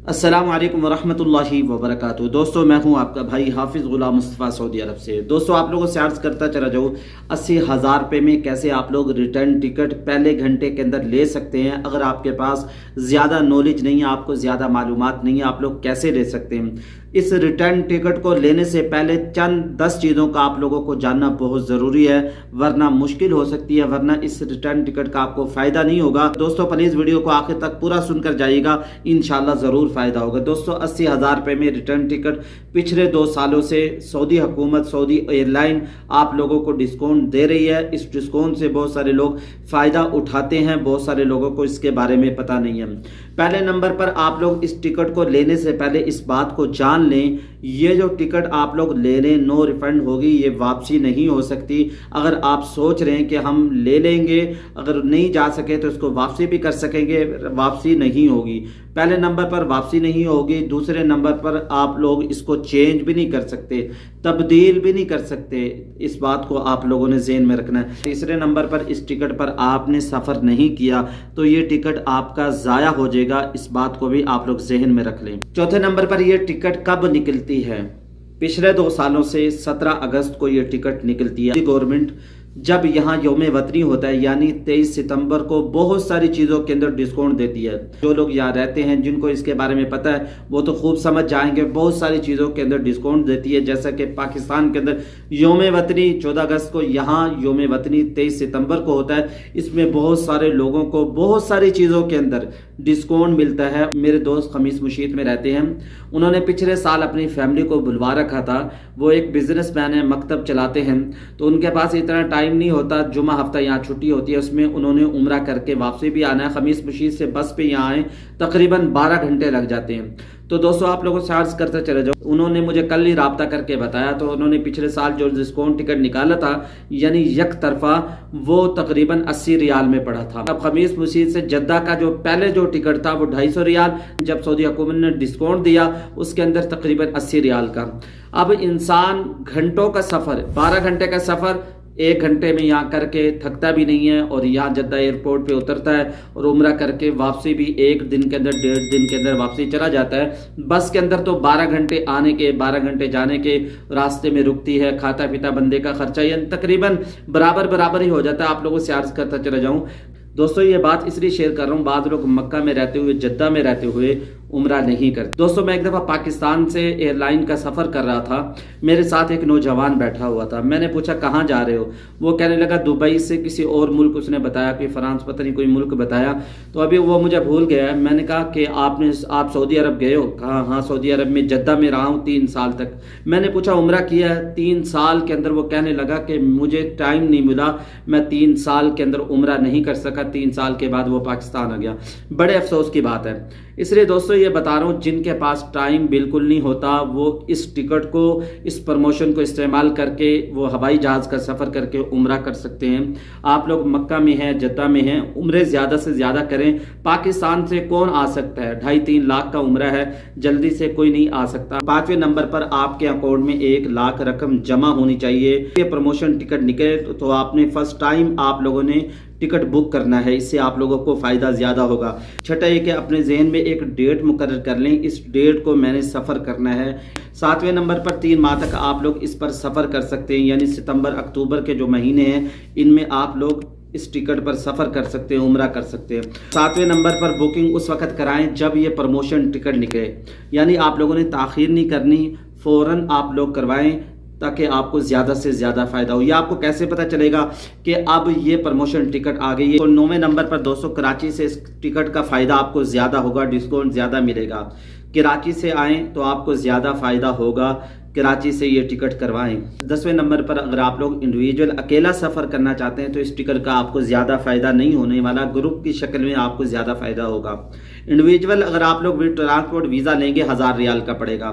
अस्सलाम वालेकुम वरहमतुल्लाहि वबरकातुहू। दोस्तों मैं हूं आपका भाई हाफिज़ गुलाम मुस्तफ़ा सऊदी अरब से। दोस्तों आप लोगों से अर्ज़ करता चला जाऊँ 80,000 रुपये में कैसे आप लोग रिटर्न टिकट पहले घंटे के अंदर ले सकते हैं। अगर आपके पास ज़्यादा नॉलेज नहीं है, आपको ज़्यादा मालूमात नहीं है, आप लोग कैसे ले सकते हैं। इस रिटर्न टिकट को लेने से पहले चंद 10 चीज़ों का आप लोगों को जानना बहुत ज़रूरी है, वरना मुश्किल हो सकती है, वरना इस रिटर्न टिकट का आपको फ़ायदा नहीं होगा। दोस्तों प्लीज़ वीडियो को आखिर तक पूरा सुनकर जाइएगा, इंशाल्लाह ज़रूर फ़ायदा होगा। दोस्तों 80,000 रुपये में रिटर्न टिकट पिछले 2 सालों से सऊदी हुकूमत, सऊदी एयरलाइन आप लोगों को डिस्काउंट दे रही है। इस डिस्काउंट से बहुत सारे लोग फ़ायदा उठाते हैं, बहुत सारे लोगों को इसके बारे में पता नहीं है। पहले नंबर पर आप लोग इस टिकट को लेने से पहले इस बात को जान लें, ये जो टिकट आप लोग ले लें नो रिफंड होगी, ये वापसी नहीं हो सकती। अगर आप सोच रहे हैं कि हम ले लेंगे, अगर नहीं जा सके तो इसको वापसी भी कर सकेंगे, वापसी नहीं होगी। पहले नंबर पर वापसी नहीं होगी। दूसरे नंबर पर आप लोग इसको चेंज भी नहीं कर सकते, तब्दील भी नहीं कर सकते। इस बात को आप लोगों ने ज़हन में रखना है। तीसरे नंबर पर इस टिकट पर आपने सफ़र नहीं किया तो ये टिकट आपका ज़ाया हो जाएगा, इस बात को भी आप लोग ज़हन में रख लें। चौथे नंबर पर यह टिकट कब निकलती है? पिछले 2 सालों से 17 अगस्त को ये टिकट निकलती है। गवर्नमेंट जब यहाँ यौम वतनी होता है यानी 23 सितंबर को बहुत सारी चीज़ों के अंदर डिस्काउंट देती है। जो लोग यहाँ रहते हैं, जिनको इसके बारे में पता है, वो तो खूब समझ जाएंगे। बहुत सारी चीज़ों के अंदर डिस्काउंट देती है, जैसा कि पाकिस्तान के अंदर यौम वतनी 14 अगस्त को, यहाँ यौम वतनी 23 सितंबर को होता है। इसमें बहुत सारे लोगों को बहुत सारी चीज़ों के अंदर डिस्काउंट मिलता है। मेरे दोस्त खमीस मुशीत में रहते हैं, उन्होंने पिछले साल अपनी फैमिली को बुलवा रखा था। वो एक बिजनेसमैन है, मकतब चलाते हैं, तो उनके पास इतना टाइम नहीं होता। जुमा हफ्ता यहाँ छुट्टी होती है, उसमें उन्होंने उम्रा करके वापसी भी आना है। खमीस मुशीत से बस पे यहाँ आए तकरीबन 12 घंटे लग जाते हैं। तो दोस्तों आप लोगों से अर्ज करते चले जाओ, उन्होंने मुझे कल ही राब्ता करके बताया, तो उन्होंने पिछले साल जो डिस्काउंट टिकट निकाला था यानी एक तरफा, वो तकरीबन 80 रियाल में पड़ा था। अब खमीस मुशीत से जद्दा का जो पहले जो टिकट था वो 250 रियाल, जब सऊदी हुकूमत ने डिस्काउंट दिया उसके अंदर तकरीबन 80 रियाल का। अब इंसान घंटों का सफ़र, 12 घंटे का सफ़र 1 घंटे में यहाँ करके थकता भी नहीं है, और यहाँ जद्दा एयरपोर्ट पे उतरता है और उम्रा करके वापसी भी 1 दिन के अंदर, 1.5 दिन के अंदर वापसी चला जाता है। बस के अंदर तो 12 घंटे आने के, 12 घंटे जाने के, रास्ते में रुकती है, खाता पीता बंदे का खर्चा, यानी तकरीबन बराबर ही हो जाता है। आप लोगों से अर्ज करता चला जाऊँ दोस्तों, ये बात इसलिए शेयर कर रहा हूँ, बाद लोग मक्का में रहते हुए, जद्दा में रहते हुए उम्रा नहीं करते। दोस्तों मैं एक दफ़ा पाकिस्तान से एयरलाइन का सफ़र कर रहा था, मेरे साथ एक नौजवान बैठा हुआ था। मैंने पूछा कहाँ जा रहे हो? वो कहने लगा दुबई से किसी और मुल्क, उसने बताया कि फ्रांस, पता नहीं कोई मुल्क बताया, तो अभी वो मुझे भूल गया है। मैंने कहा कि आप सऊदी अरब गए हो? कहा हाँ सऊदी अरब में जद्दा में रहा हूँ 3 साल तक। मैंने पूछा उम्रा किया है? 3 साल के अंदर। वो कहने लगा कि मुझे टाइम नहीं मिला, मैं 3 साल के अंदर उम्रा नहीं कर सका। 3 साल के बाद वो पाकिस्तान आ गया। बड़े अफसोस की बात है। इसलिए दोस्तों ये बता रहा हूँ, जिनके पास टाइम बिल्कुल नहीं होता वो इस टिकट को, इस प्रमोशन को इस्तेमाल करके वो हवाई जहाज़ का सफ़र करके उम्रा कर सकते हैं। आप लोग मक्का में हैं, जद्दा में हैं, उम्रे ज़्यादा से ज़्यादा करें। पाकिस्तान से कौन आ सकता है? 2.5-3 लाख का उम्रा है, जल्दी से कोई नहीं आ सकता। 5वें नंबर पर आपके अकाउंट में 1 लाख रकम जमा होनी चाहिए। ये प्रमोशन टिकट निकले तो आपने फर्स्ट टाइम आप लोगों ने टिकट बुक करना है, इससे आप लोगों को फ़ायदा ज़्यादा होगा। छठा ये कि अपने जहन में एक डेट मुकर्रर कर लें, इस डेट को मैंने सफ़र करना है। 7वें नंबर पर 3 माह तक आप लोग इस पर सफ़र कर सकते हैं, यानी सितंबर अक्टूबर के जो महीने हैं इनमें आप लोग इस टिकट पर सफ़र कर सकते हैं, उम्रा कर सकते हैं। 7वें नंबर पर बुकिंग उस वक्त कराएं जब ये प्रमोशन टिकट निकले, यानी आप लोगों ने ताख़ीर नहीं करनी, फ़ौरन आप लोग करवाएं ताकि आपको ज़्यादा से ज़्यादा फ़ायदा हो। या आपको कैसे पता चलेगा कि अब ये प्रमोशन टिकट आ गई है? तो 9वें नंबर पर दोस्तों कराची से इस टिकट का फ़ायदा आपको ज़्यादा होगा, डिस्काउंट ज़्यादा मिलेगा। कराची से आएँ तो आपको ज़्यादा फ़ायदा होगा, कराची से ये टिकट करवाएं। 10वें नंबर पर अगर आप लोग इंडिविजुअल अकेला सफ़र करना चाहते हैं तो इस टिकट का आपको ज़्यादा फ़ायदा नहीं होने वाला, ग्रुप की शक्ल में आपको ज़्यादा फ़ायदा होगा। इंडिविजुअल अगर आप लोग विद ट्रांसपोर्ट वीज़ा लेंगे 1000 रियाल का पड़ेगा।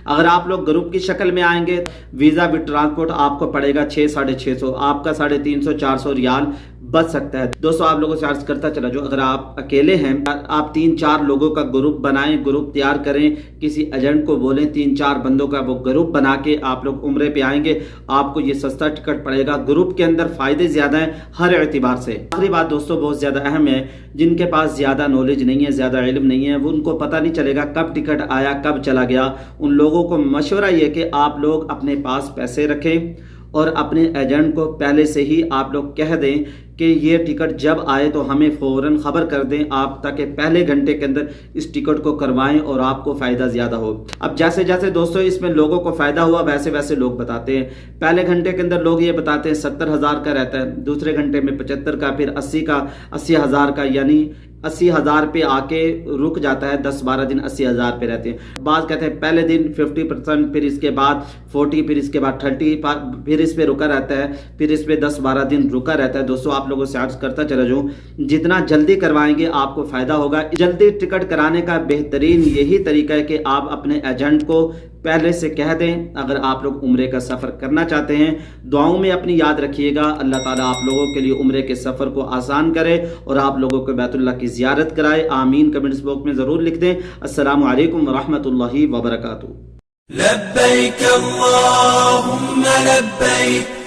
अगर आप लोग ग्रुप की शक्ल में आएंगे, वीज़ा विद ट्रांसपोर्ट आपको पड़ेगा 600-650, आपका 350-400 रियाल बच सकता है। दोस्तों आप लोगों से अर्ज करता चला जो, अगर आप अकेले हैं, आप 3-4 लोगों का ग्रुप बनाएं, ग्रुप तैयार करें, किसी एजेंट को बोलें 3-4 बंदों का वो ग्रुप बना के आप लोग उम्रे पे आएंगे, आपको ये सस्ता टिकट पड़ेगा। ग्रुप के अंदर फ़ायदे ज़्यादा हैं हर एतबार से। आखिरी बात दोस्तों बहुत ज़्यादा अहम है, जिनके पास ज़्यादा नॉलेज नहीं है, ज़्यादा زیادہ علم نہیں ہے، وہ ان کو پتہ نہیں چلے گا کب ٹکٹ آیا کب چلا گیا۔ ان لوگوں کو مشورہ یہ کہ آپ لوگ اپنے پاس پیسے رکھیں اور اپنے ایجنٹ کو پہلے سے ہی آپ لوگ کہہ دیں کہ یہ ٹکٹ جب آئے تو ہمیں فوراً خبر کر دیں آپ، تاکہ پہلے گھنٹے کے اندر اس ٹکٹ کو کروائیں اور آپ کو فائدہ زیادہ ہو۔ اب جیسے جیسے دوستو اس میں لوگوں کو فائدہ ہوا ویسے ویسے لوگ بتاتے ہیں۔ پہلے گھنٹے کے اندر لوگ یہ بتاتے ہیں 70,000 کا رہتا ہے، دوسرے گھنٹے میں 75 کا، پھر 80,000 کا، یعنی 80,000 پہ آ کے رک جاتا ہے، 10-12 دن 80,000 پہ رہتے ہیں۔ بعض کہتے ہیں پہلے دن 50%، پھر اس کے بعد 40، پھر اس کے بعد 30، پھر اس پہ رکا رہتا ہے، پھر اس پہ 10-12 دن رکا رہتا ہے۔ دوستو آپ لوگوں سے عرض کرتا چلا جاؤں، جتنا جلدی کروائیں گے آپ کو فائدہ ہوگا۔ جلدی ٹکٹ کرانے کا بہترین یہی طریقہ ہے کہ آپ اپنے ایجنٹ کو پہلے سے کہہ دیں اگر آپ لوگ عمرے کا سفر کرنا چاہتے ہیں۔ دعاؤں میں اپنی یاد رکھیے گا، اللہ تعالیٰ آپ لوگوں کے لیے عمرے کے سفر کو آسان کرے اور آپ لوگوں کو بیت اللہ کی زیارت کرائے۔ آمین کمنٹس باکس میں ضرور لکھ دیں۔ السلام علیکم ورحمۃ اللہ وبرکاتہ۔ لبیک اللہم لبیک